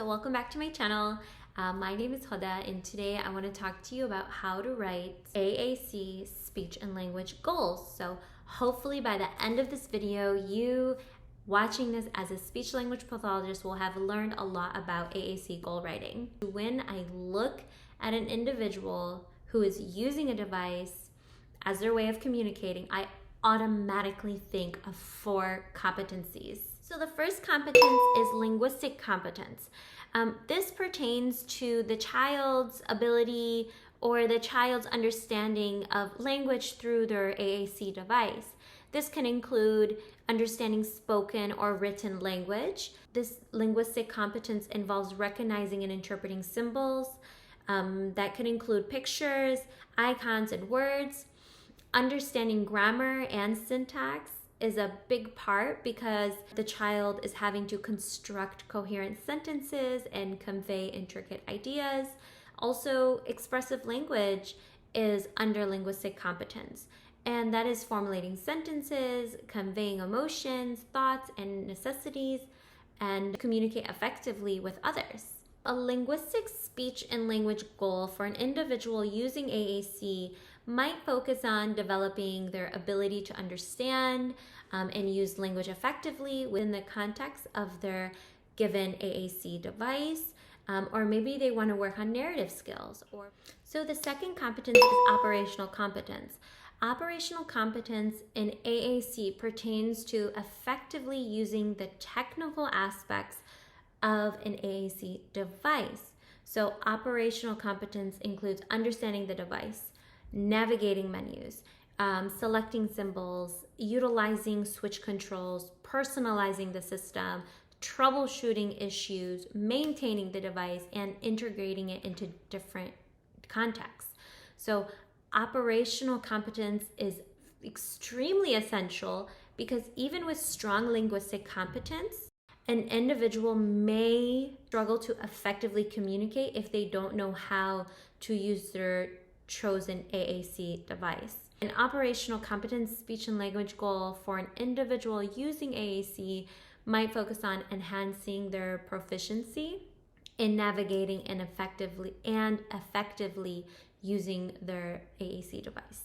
so welcome back to my channel. My name is Hoda, and today I want to talk to you about how to write AAC speech and language goals. So hopefully by the end of this video, you watching this as a speech language pathologist will have learned a lot about AAC goal writing. When I look at an individual who is using a device as their way of communicating, I automatically think of 4 competencies. So the first competence is linguistic competence. This pertains to the child's ability or the child's understanding of language through their AAC device. This can include understanding spoken or written language. This linguistic competence involves recognizing and interpreting symbols. That could include pictures, icons, and words. Understanding grammar and syntax is a big part because the child is having to construct coherent sentences and convey intricate ideas. Also, expressive language is under linguistic competence, and that is formulating sentences, conveying emotions, thoughts, and necessities, and communicate effectively with others. A linguistic speech and language goal for an individual using AAC might focus on developing their ability to understand and use language effectively within the context of their given AAC device, or maybe they want to work on narrative skills. So the second competence is operational competence. Operational competence in AAC pertains to effectively using the technical aspects of an AAC device. So operational competence includes understanding the device, navigating menus, selecting symbols, utilizing switch controls, personalizing the system, troubleshooting issues, maintaining the device, and integrating it into different contexts. So operational competence is extremely essential because even with strong linguistic competence, an individual may struggle to effectively communicate if they don't know how to use their chosen AAC device. An operational competence speech and language goal for an individual using AAC might focus on enhancing their proficiency in navigating and effectively using their AAC device.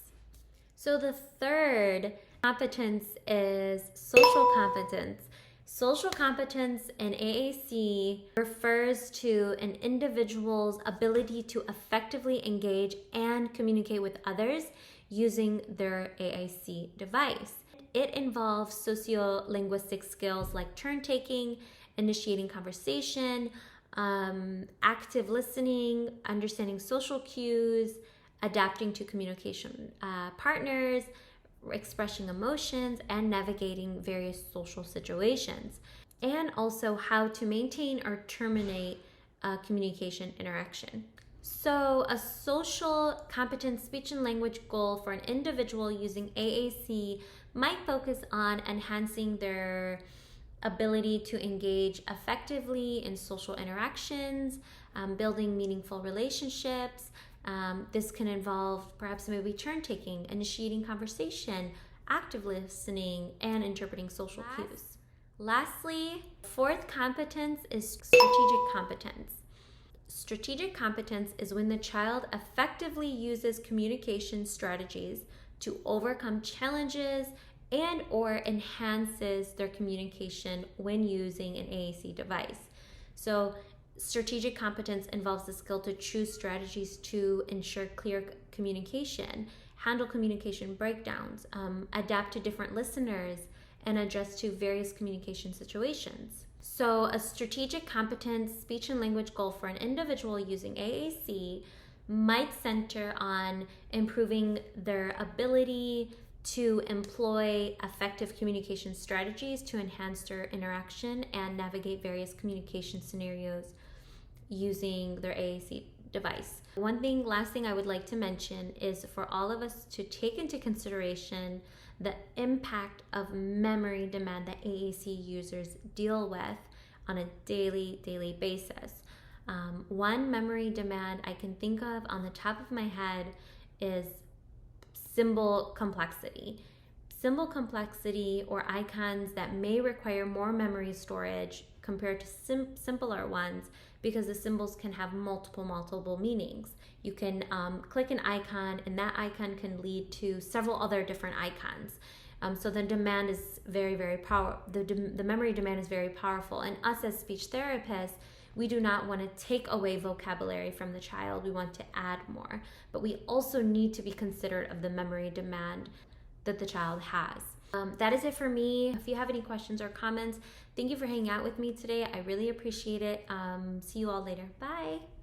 So the third competence is social competence. Social competence in AAC refers to an individual's ability to effectively engage and communicate with others using their AAC device. It involves socio-linguistic skills like turn-taking, initiating conversation, active listening, understanding social cues, adapting to communication partners, expressing emotions, and navigating various social situations, and also how to maintain or terminate a communication interaction. So a social competence speech and language goal for an individual using AAC might focus on enhancing their ability to engage effectively in social interactions, building meaningful relationships. This can involve perhaps maybe turn-taking, initiating conversation, active listening, and interpreting social cues. Lastly, fourth competence is strategic competence. Strategic competence is when the child effectively uses communication strategies to overcome challenges and or enhances their communication when using an AAC device. So strategic competence involves the skill to choose strategies to ensure clear communication, handle communication breakdowns, adapt to different listeners, and adjust to various communication situations. So a strategic competence speech and language goal for an individual using AAC might center on improving their ability to employ effective communication strategies to enhance their interaction and navigate various communication scenarios using their AAC device. Last thing I would like to mention is for all of us to take into consideration the impact of memory demand that AAC users deal with on a daily basis. One memory demand I can think of on the top of my head is symbol complexity. Symbol complexity or icons that may require more memory storage compared to simpler ones because the symbols can have multiple meanings. You can click an icon, and that icon can lead to several other different icons. So the demand is very powerful. The memory demand is very powerful. And us as speech therapists, we do not want to take away vocabulary from the child. We want to add more. But we also need to be considerate of the memory demand that the child has. That is it for me. If you have any questions or comments, thank you for hanging out with me today. I really appreciate it. See you all later. Bye.